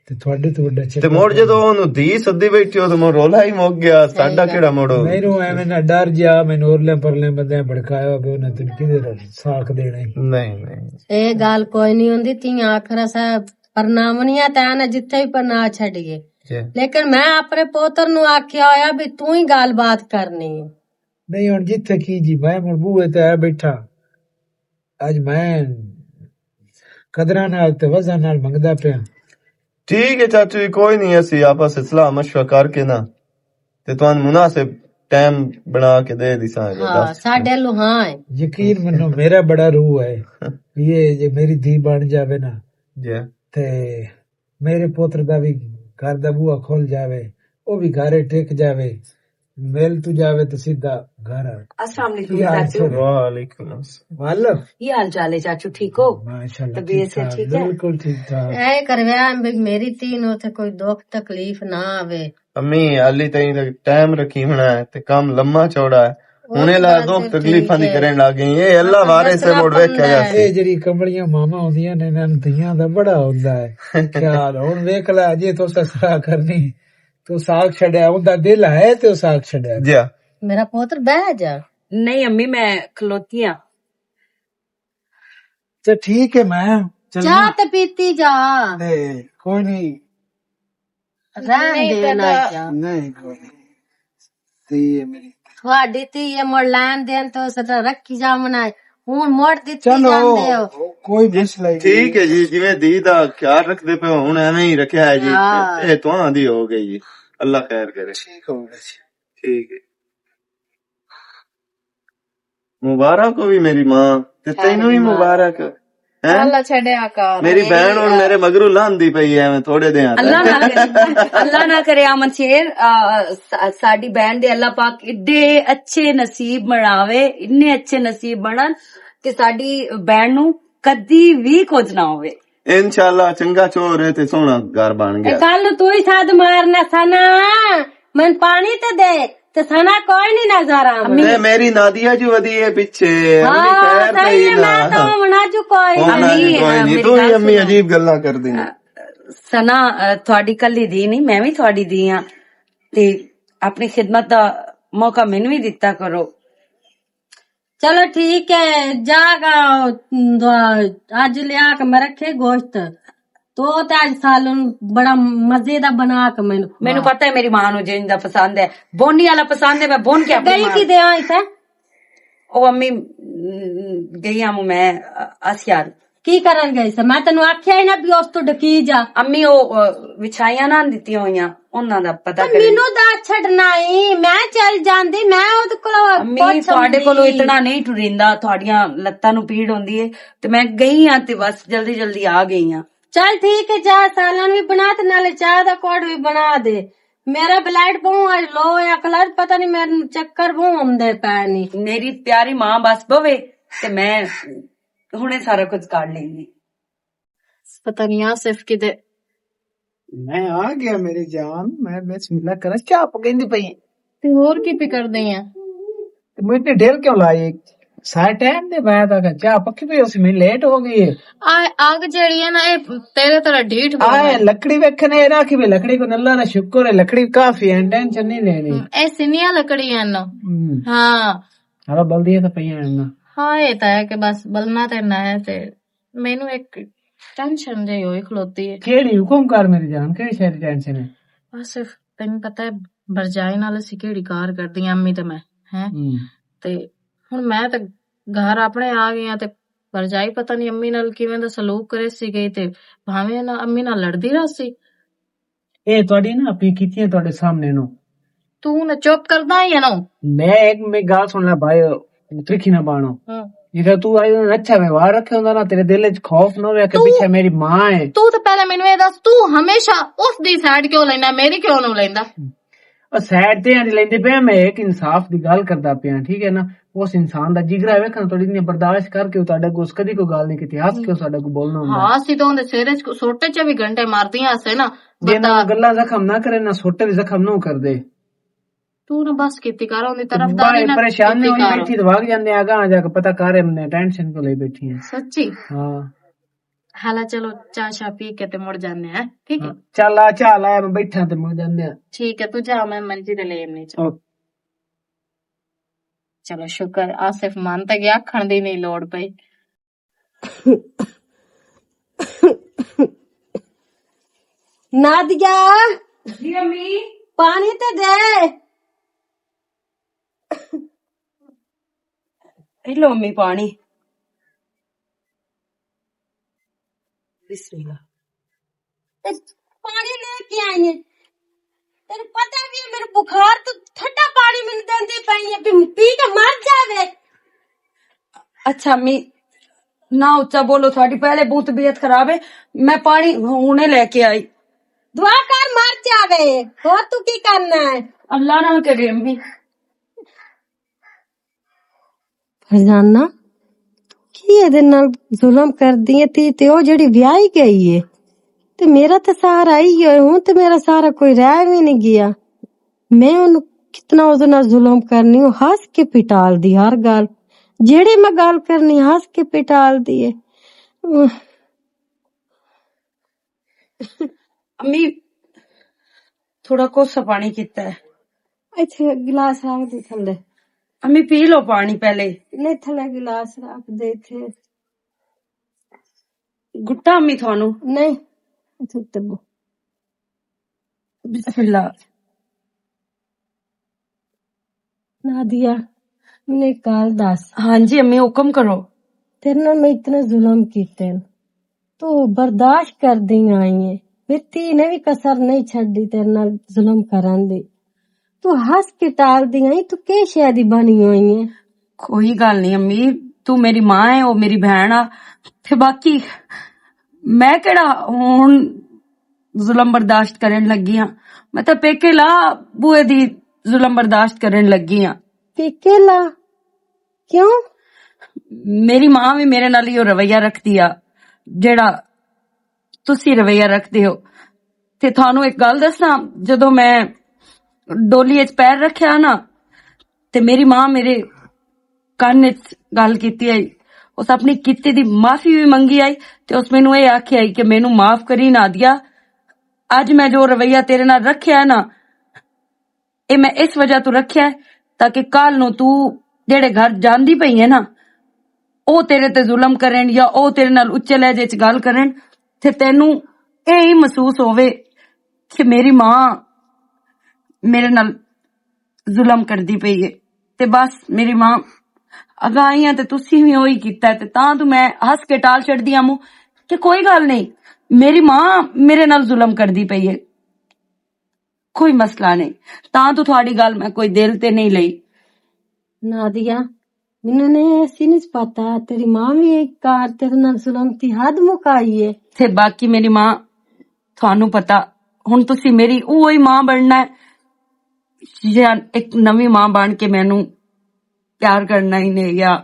ਤੇ ਤੁਹਾਡੇ ਤੋਂ ਵੱਡਾ ਤੇ ਮੋੜ ਜਦੋਂ ਉਹਨੂੰ ਧੀ ਸੱਦੀ ਬੈਠੀ ਉਹ ਤਾਂ ਰੋਲਾ ਹੀ ਮੁੱਕ ਗਿਆ। ਸਾਡਾ ਕਿਹੜਾ ਮੋੜੋ ਮੈਨੂੰ ਐਵੇਂ ਨਾ ਡਰ ਜਾ ਮੈਨੂੰ ਉਰਲੇ ਪਰਲੇ ਬੰਦੇ ਭੜਕਾਇਆ ਕਿ ਉਹਨੇ ਤੈਨੂੰ ਕਿਹਦੇ ਸਾਖ ਦੇਣਾ। ਨਹੀਂ ਨਹੀਂ ਇਹ ਗੱਲ ਕੋਈ ਨਹੀਂ ਹੁੰਦੀ। ਧੀਆਂ ਆਖਰ ਸਾਹਿਬ ਪਰਨਾਮਨੀਆਂ ਤਾਂ ਨਾ ਜਿੱਥੇ ਵੀ ਪਰਨਾ ਛੱਡੀਏ, ਲੇਕਿਨ ਮੈਂ ਆਪਣੇ ਪੋਤਰ ਨੂੰ ਆਖਿਆ ਹੋਇਆ ਵੀ ਤੂੰ ਹੀ ਗੱਲਬਾਤ ਕਰਨੀ ਹੈ। ਨਹੀਂ ਹੁਣ ਜਿੱਥੇ ਕੀ ਜੀ ਮੈਂ ਹੁਣ ਬੂਹੇ ਤੇ ਆ ਬੈਠਾ ਅੱਜ ਮੈਂ ਕਦਰਾਂ ਨਾਲ ਤੇ ਵਜ਼ਨ ਨਾਲ ਮੰਗਦਾ ਪਿਆ। ਠੀਕ ਹੈ ਚਾਚੂ ਜੀ ਕੋਈ ਨਹੀਂ, ਅਸੀਂ ਆਪਸ ਵਿੱਚ ਸਲਾਹ ਮਸ਼ਵਰਾ ਕਰਕੇ ਨਾ ਤੇ ਤੁਹਾਨੂੰ ਮੁਨਾਸਿਬ ਟਾਈਮ ਬਣਾ ਕੇ ਦੇ ਦਿਸਾਂਗੇ। ਹਾਂ ਸਾਡੇ ਲੋ ਹਾਂ ਹੈ ਯਕੀਨ ਮੰਨੋ ਮੇਰਾ ਬੜਾ ਰੂਹ ਹੈ ਇਹ ਜੇ ਮੇਰੀ ਧੀ ਬਣ ਜਾਵੇ ਨਾ ਜੀ ਤੇ ਮੇਰੇ ਪੁੱਤਰ ਦਾ ਵੀ घर दा बुआ खोल जावे वो भी घरे टेक जावे मेल तू जावे तो सीधा घर आ। अस्सलाम वालेकुम चाचू। वालेकुम अस्सलाम। वालो ये हाल चाल है चाचू? ठीक हो? माशाल्लाह तबीयत से ठीक है? बिल्कुल ठीक ठाक। ऐ करवा मेरी तीन उथे कोई दुख तकलीफ ना आवे। अम्मी हाली ताईं तक टाइम रखी होना है ते काम लम्मा चौड़ा है हुणे ला दुख तकलीफां दी करन लग गई। ये अल्लाह वारे से मुड़ वेख्या जा ਇਹ ਜਿਹੜੀ ਕਮਲੀਆਂ ਮਾਮਾ ਹੁੰਦੀਆਂ ਨੇ ਇਹਨਾਂ ਨੂੰ ਧੀਆਂ ਦਾ ਬੜਾ ਹੁੰਦਾ ਹੈ ਖਿਆਲ। ਹੁਣ ਵੇਖ ਲੈ ਜੇ ਤੂੰ ਸਸਰਾ ਕਰਨੀ ਤੂੰ ਸਾਗ ਛੱਡਿਆ ਉਹਦਾ ਦਿਲ ਹੈ ਤੇ ਉਹ ਸਾਗ ਛੱਡਿਆ। जी मेरा पुत्र बह जा। नहीं अम्मी मैं खलोती हाँ। ਤੇ ਠੀਕ ਹੈ ਮੈਂ चाह ते पीती जा। ਕੋਈ ਨਹੀਂ रहन देना जा। ਨਹੀਂ ਕੋਈ ਨਹੀਂ ਧੀ ਹੈ ਮੇਰੀ। ਤੁਹਾਡੀ ਧੀ ਮੁੜ ਲੈਣ ਦੇਣ ਤੋਂ ਸਦਾ ਰੱਖੀ ਜਾਵਣਾ ਹੁਣ ਮੋੜ ਦਿੱਤੀ ਚਲੋ ਜਾਂਦੇ ਹੋ। ਕੋਈ ਮਸਲਾ ਨਹੀਂ। ठीक है जी जिवें दी दा ख्याल रखदे पे हुण एवें ही रखिया है जी। ये तुहां दी हो गई जी, अल्लाह खैर करे। ठीक हो गया जी। ठीक है ਮੁਬਾਰਕ ਹੋਵੀ ਮੇਰੀ ਮਾਂ ਤੇ ਤੈਨੂੰ ਵੀ ਮੁਬਾਰਕ ਹੈ। ਅੱਲਾ ਛੱਡਿਆ ਕਰ ਮੇਰੀ ਭੈਣ ਹੁਣ ਮੇਰੇ ਮਗਰੋਂ ਲਾਂਦੀ ਪਈ ਐ ਥੋੜੇ ਦਿਨਾਂ ਅੱਲਾ ਨਾ ਕਰੇ ਅਮਨ ਸ਼ੇਰ ਸਾਡੀ ਬਹਿਣ ਦੇ ਅੱਲਾ ਪਾਕ ਏਡੇ ਅੱਛੇ ਨਸੀਬ ਬਣਾਵੇ, ਇੰਨੇ ਅੱਛੇ ਨਸੀਬ ਬਣਨ ਕਿ ਸਾਡੀ ਭੈਣ ਨੂੰ ਕਦੀ ਵੀ ਕੁਝ ਨਾ ਹੋਵੇ। ਇਨਸ਼ਾਅੱਲਾ ਚੰਗਾ ਚੋਰ ਹੈ ਤੇ ਸੋਹਣਾ ਘਰ ਬਣ ਗਿਆ। ਕੱਲ ਤੂੰ ਹੀ ਸਾਧ ਮਾਰਨਾ ਸਨਾ ਮਨ ਪਾਣੀ ਤੇ ਸਨਾ ਕੋਈ ਨਹੀਂ ਨਜ਼ਰ ਆਵੇ। ਤੇ ਮੇਰੀ ਨਾਦੀਆ ਜੀ ਵਧੀ ਹੈ ਪਿੱਛੇ ਹਾਂ ਸਹੀ ਹੈ, ਮੈਂ ਤਾਂ ਮਨਾ ਚੁ ਕੋਈ ਨਹੀਂ ਤੂੰ ਹੀ ਅੰਮੀ ਅਜੀਬ ਗੱਲਾਂ ਕਰਦੀ ਹੈ। ਸਨਾ ਤੁਹਾਡੀ ਕੱਲੀ ਦੀ ਨਹੀਂ, ਮੈਂ ਵੀ ਤੁਹਾਡੀ ਦੀ ਆ ਤੇ ਆਪਣੀ ਖਿਦਮਤ ਦਾ ਮੌਕਾ ਮੈਨੂੰ ਵੀ ਦਿੱਤਾ ਕਰੋ। चलो ठीक है जागा आज लिया के मैं रखे गोश्त तो आज सालन बड़ा मजे दा बना के मैनू पता है मेरी मां नू जिंदा पसंद है, बोनी वाला पसंद है, मैं बोन के गई की दे आई थे ओ अम्मी गई हूं मैं आसियार की करन गई से मैं तेन आख्या ही ना भी उस तो डकी जा। अम्मी ओ विछाइया ना दित्ती होइयां ਉਹਨਾਂ ਦਾ ਪਤਾ ਕਰੇ। ਮੈਨੂੰ ਦਾ ਛੱਡਣਾ ਹੀ ਮੈਂ ਚੱਲ ਜਾਂਦੀ, ਮੈਂ ਉਹਦੇ ਕੋਲ ਅੰਮੀ ਤੁਹਾਡੇ ਕੋਲੋਂ ਇਤਨਾ ਨਹੀਂ ਟੁਰਿੰਦਾ, ਤੁਹਾਡੀਆਂ ਲੱਤਾਂ ਨੂੰ ਪੀੜ ਹੁੰਦੀ ਹੈ ਤੇ ਮੈਂ ਗਈ ਆ ਤੇ ਬਸ ਜਲਦੀ ਜਲਦੀ ਆ ਗਈ ਆ। ਚੱਲ ਠੀਕ ਹੈ ਚਾਹ ਸਾਲਨ ਵੀ ਬਣਾ ਤੇ ਨਾਲੇ ਚਾਹ ਦਾ ਕੋਡ ਵੀ ਬਣਾ ਦੇ। ਮੇਰਾ ਬਲੱਡ ਬਹੁਤ ਲੋ ਹੈ ਕਲਰ ਪਤਾ ਨਹੀਂ ਮੈਨੂੰ ਚੱਕਰ ਬਹੁਤ ਆਉਂਦੇ ਪੈ ਨਹੀਂ। ਮੇਰੀ ਪਿਆਰੀ ਮਾਂ ਬਸ ਬਵੇ ਤੇ ਮੈਂ ਹੁਣੇ ਸਾਰਾ ਕੁਝ ਕਰ ਲੈਂਦੀ। ਪਤਾ ਨਹੀਂ ਆ ਸਿਰਫ ਕਿਤੇ मैं आ गया मेरी जान, मैं बिस्मिल्लाह कर चाह पकंदी पई ਤੇ ਹੋਰ ਕੀ ਫਿਕਰਦੇ ਆ ते मैं इतने ढेर क्यों लाई सारे टाइम दे बाद आ चाह पक्की पई उस में लेट हो गई है। आग जड़ी है ना ये तेरे तरह ढीठ आए लकड़ी वेखने ना कि लकड़ी को अल्लाह ना शुक्र है, लकड़ी काफी है, टेंशन नहीं लेनी। ए सिनिया लकड़ी है ना। हाँ हवा बल्दी है तो पई है ना। हाँ ये तो है कि बस बलना ते ना है ते मैनू एक टेंशन जे होई खलोती है। केड़ी हुकुम कर मेरी जान, केड़ी सारी टेंशन है? बस सिर्फ तेन पता है बरजाई नाल असी केड़ी कार करदी अम्मी ते मैं हैं ते हुण मैं ते घर अपने आ गई हां ते बरजाई पता नहीं अम्मी नाल किवें दा सलूक करे सी गई ते भावें ना अम्मी नाल लड़दी रही। ए तोड़ी ना अपी कीतियां तोड़े सामने नो तू ना चुप करदा ही है ना। मैं एक में गाल सुन ला भाई त्रिखी ना बाणो इधर तू आई अच्छा व्यवहार रखे होंदा ना तेरे दिल च खौफ ना होवे कि पीछे मेरी मां है। तू तो पहले मैनू ये दस तू हमेशा उस दी साइड क्यों लेना, मेरी क्यों नहीं लेंदा? और साइड ते नहीं लेंदे पे, मैं एक इंसाफ दी गल करदा पिया ठीक है ना। उस इंसान दा जिगरा वेखन थोड़ी इतनी बर्दाश्त करके ताडे को कदी कोई गल नहीं कीती, हंस के साडे को बोलना हुंदा। हां सी तो उंदे सिर च सोटे च भी घंटे मारदियां हसे ना जेना गल्ला जख्म ना करे ना सोटे भी जख्म ना कर दे। तू ना बस कीती कर उंदी तरफदारी ना परेशान नहीं होनी बैठी तो भाग जांदे आगा जाके पता कर हमने टेंशन को ले बैठी है सच्ची। हां हाला चलो चाह शा पी के ते मुड़ जाने हैं ठीक है। चल आ चाल आया मैं बैठा ते मुड़ जाने ठीक है तू जा मैं मंजी ते ले आनी चल। चलो शुक्र आसिफ मान ते गया खण दी नहीं लोड़ पई। नादिया जी अम्मी पानी ते दे। लो अम्मी पानी। बिस्मिल्लाह। पानी लेके आई है तेरे पता भी है मेरे बुखार तो ठंडा पानी मैंने देंदी पई है पी के मर जावे। अच्छा अम्मी ना उच्चा बोलो, थोड़ी पहले बहुत तबीयत खराब है, मैं पानी हुने लेके आई। दुआ कर मर जावे और तू की करना है? अल्लाह ना करे अम्मी। फरजाना की ਇਹਦੇ ਨਾਲ ਜ਼ੁਲਮ ਕਰਦੀ ਹੈ ਤੇ ਉਹ ਜਿਹੜੀ ਵਿਆਹੀ ਗਈ ਹੈ ਤੇ ਮੇਰਾ ਤਾਂ ਸਾਰਾ ਹੀ ਹੈ ਹੁਣ ਤੇ ਮੇਰਾ ਸਾਰਾ ਕੋਈ ਰਹਿ ਵੀ ਨਹੀਂ ਗਿਆ। ਮੈਂ ਉਹਨੂੰ ਕਿਤਨਾ ਉਹਦੇ ਨਾਲ ਜ਼ੁਲਮ ਕਰਨੀ, ਉਹ ਹੱਸ ਕੇ ਪਿਟਾਲਦੀ ਹਰ ਗੱਲ ਜਿਹੜੀ ਮੈਂ ਗੱਲ ਕਰਨੀ ਹੱਸ ਕੇ ਪਿਟਾਲਦੀ ਹੈ। अम्मी थोड़ा कोसा पानी किता है। अच्छा गिलास रख दे थल्ले। अम्मी पी लो पानी पहले। नहीं थल्ले गिलास रख दे थे। गुट्टा अम्मी थानू नहीं बिस्मिल्लाह। नादिया ने काल दस। हाँ जी अम्मी हुक्म करो। तेरे नाल मैं इतने जुल्म कीते तू बर्दाश्त कर दी आई है, मेरी धी ने भी कसर नहीं छड़ी तेरे नाल जुल्म करन दी। तू हंस के टाल दी आई, तू के शय दी बनी हुई है? ਕੋਈ ਗੱਲ ਨਹੀਂ ਅੰਮੀ, ਤੂੰ ਮੇਰੀ ਮਾਂ ਹੈ, ਉਹ ਮੇਰੀ ਭੈਣ ਆ, ਤੇ ਬਾਕੀ ਮੈਂ ਕਿਹੜਾ ਹੁਣ ਜ਼ੁਲਮ ਬਰਦਾਸ਼ਤ ਕਰਨ ਲੱਗੀ ਆ। ਮੈਂ ਤਾਂ ਪੇਕੇ ਲਾ ਬੂਏ ਦੀ ਜ਼ੁਲਮ ਬਰਦਾਸ਼ਤ ਕਰਨ ਲੱਗੀ ਆ। ਪੇਕੇ ਲਾ ਕਿਉਂ? ਮੇਰੀ ਮਾਂ ਵੀ ਮੇਰੇ ਨਾਲ ਹੀ ਉਹ ਰਵੱਈਆ ਰੱਖਦੀ ਆ ਜਿਹੜਾ ਤੁਸੀਂ ਰਵੱਈਆ ਰੱਖਦੇ ਹੋ। ਤੇ ਤੁਹਾਨੂੰ ਇੱਕ ਗੱਲ ਦੱਸਾਂ, ਜਦੋਂ ਮੈਂ ਡੋਲੀ 'ਚ ਪੈਰ ਰੱਖਿਆ ਨਾ, ਤੇ ਮੇਰੀ ਮਾਂ ਮੇਰੇ ਕੰਨ 'ਚ ਗੱਲ ਕੀਤੀ ਆਈ, ਉਸ ਆਪਣੀ ਕੀਤੀ ਦੀ ਮਾਫੀ ਵੀ ਮੰਗੀ ਆਈ, ਤੇ ਉਸ ਮੈਨੂੰ ਇਹ ਆਖਿਆ ਕਿ ਮੈਨੂੰ ਮਾਫ ਕਰੀ ਨਾਦੀਆ, ਅੱਜ ਮੈਂ ਜੋ ਰਵੱਈਆ ਤੇਰੇ ਨਾਲ ਰੱਖਿਆ ਨਾ, ਇਹ ਮੈਂ ਇਸ ਵਜ੍ਹਾ ਤੋਂ ਰੱਖਿਆ ਤਾਂ ਕਿ ਕੱਲ ਨੂੰ ਤੂੰ ਜਿਹੜੇ ਘਰ ਜਾਂਦੀ ਪਈ ਹੈ ਨਾ, ਉਹ ਤੇਰੇ ਤੇ ਜ਼ੁਲਮ ਕਰਨ ਜਾਂ ਉਹ ਤੇਰੇ ਨਾਲ ਉੱਚੇ ਲਹਿਜੇ 'ਚ ਗੱਲ ਕਰਨ, ਤੇ ਤੈਨੂੰ ਇਹ ਹੀ ਮਹਿਸੂਸ ਹੋਵੇ ਕਿ ਮੇਰੀ ਮਾਂ ਮੇਰੇ ਨਾਲ ਜ਼ੁਲਮ ਕਰਦੀ ਪਈ ਹੈ। ਤੇ ਬਸ ਮੇਰੀ ਮਾਂ ਅਗਾ ਆਈਆਂ ਤੇ ਤੁਸੀਂ ਵੀ ਉਹੀ ਕੀਤਾ, ਤੇ ਤਾਂ ਤੂੰ ਮੈਂ ਹੱਸ ਕੇ ਟਾਲ ਛੱਡਦੀ ਆ ਮੂੰਹ ਕਿ ਕੋਈ ਗੱਲ ਨਹੀਂ, ਮੇਰੀ ਮਾਂ ਮੇਰੇ ਨਾਲ ਜ਼ੁਲਮ ਕਰਦੀ ਪਈ ਹੈ, ਕੋਈ ਮਸਲਾ ਨਹੀਂ। ਤਾਂ ਤੂੰ ਤੁਹਾਡੀ ਗੱਲ ਮੈਂ ਕੋਈ ਦਿਲ ਤੇ ਨਹੀਂ ਲਈ। नादिया मैंने नहीं ऐसी नहीं पता तेरी माँ भी एक कार तेरे नाल जुल्म दी हद मुकाई है। ਤੇ ਬਾਕੀ ਮੇਰੀ ਮਾਂ ਤੁਹਾਨੂੰ ਪਤਾ, ਹੁਣ ਤੁਸੀਂ ਮੇਰੀ ਉਹੀ ਮਾਂ ਬਣਨਾ ਹੈ ਜਾਂ ਇੱਕ ਨਵੀਂ ਮਾਂ ਬਣ ਕੇ ਮੈਨੂੰ ਪਿਆਰ ਕਰਨਾ ਹੀ ਨੇ ਜਾਂ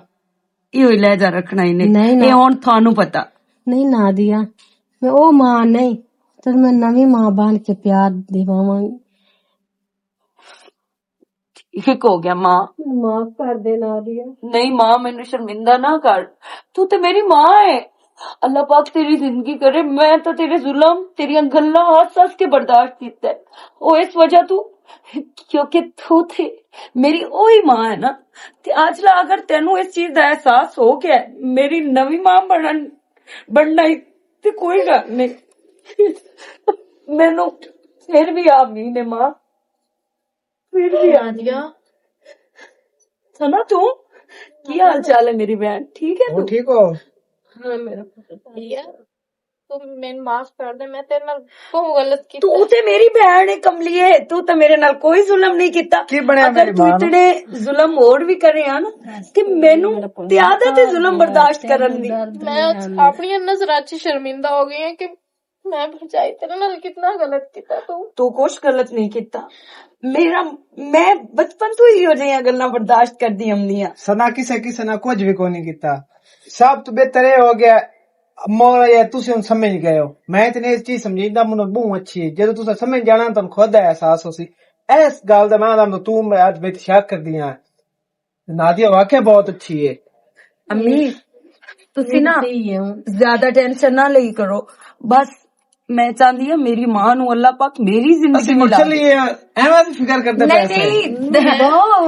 ਇਹੋ ਲਹਿਜਾ ਰੱਖਣਾ ਹੀ ਨੇ, ਇਹ ਹੁਣ ਤੁਹਾਨੂੰ ਪਤਾ। नहीं नादिया मैं ओ माँ नहीं तो मैं नवी माँ बन के प्यार दिवावांगी। ठीक हो गया माँ, माफ कर दे नादिया। नहीं माँ मैंने शर्मिंदा ना कर, तू तो मेरी माँ है। अल्लाह पाक तेरी जिंदगी करे, मैं तो तेरे जुल्म तेरिया गल्लां हस हस के बर्दाश्त कीता है, ओ इस वजह तू क्योंकि तू थे मेरी ओही माँ है ना। ते आज ला अगर तेनू इस चीज का एहसास हो गया मेरी नवी माँ बनना ही, ते कोई गल नहीं, मैनू फिर भी आप नहीं ने माँ, फिर भी नादिया सुना तू की हाल चाल है मेरी बहन, ठीक है तू? ठीक हो? हाँ मेरा भैया तू मैंने माफ कर दे, मैं तेरे नाल बहुत गलत की। तू ते मेरी बहन है कमलिए, तू तो मेरे नाल कोई जुल्म नहीं किता। अगर तू इतने जुल्म और भी करे आ ना ते मैनू ते आदत है जुल्म बर्दाश्त करन दी। मैं अपनी नजरां च शर्मिंदा हो गई है कि मैं भरजाई तेरे नाल कितना गलत किता। तू कुछ गलत नहीं किता, मैं बचपन तो ही हो जाइया गल्लां बर्दाश्त करदी हमनी आ। सना किसे ना कुछ भी कोई नहीं किता, सब तो बेहतर हो गया मोरा यार तुसी हुन समझ गए हो। मैं इतने इस चीज समझीदा मुझे बहुत अच्छी है, जदों तुसा समझ जाना तुम खुद एहसास होसी इस गल दा। मैं तू आज बेत शक कर दिया, नादिया वाकई बहुत अच्छी है। अम्मी तुसी ना ज्यादा टेंशन ना लई करो, बस मैं चाहती हूँ मेरी मां नू अल्लाह पाक मेरी जिंदगी में ला दे। एवं फिक्र करते नहीं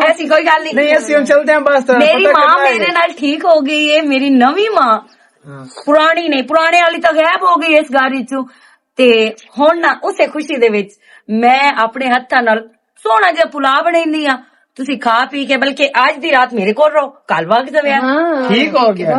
ऐसी कोई गल नहीं, ऐसे हम चलते हैं बस। मेरी मां मेरे नाल ठीक हो गई है, मेरी नवी मां पुरानी नहीं, पुराने वाली तो गायब हो गई इस गाड़ी चो। ते हुण ना उसे खुशी दे विच मैं अपने हत्थां नाल सोहना जिहा पुलाव बनाईंदी आ, तुसी खा पी के बल्कि आज दी रात मेरे कोल रहो, कल वग जावे। ठीक हो गया।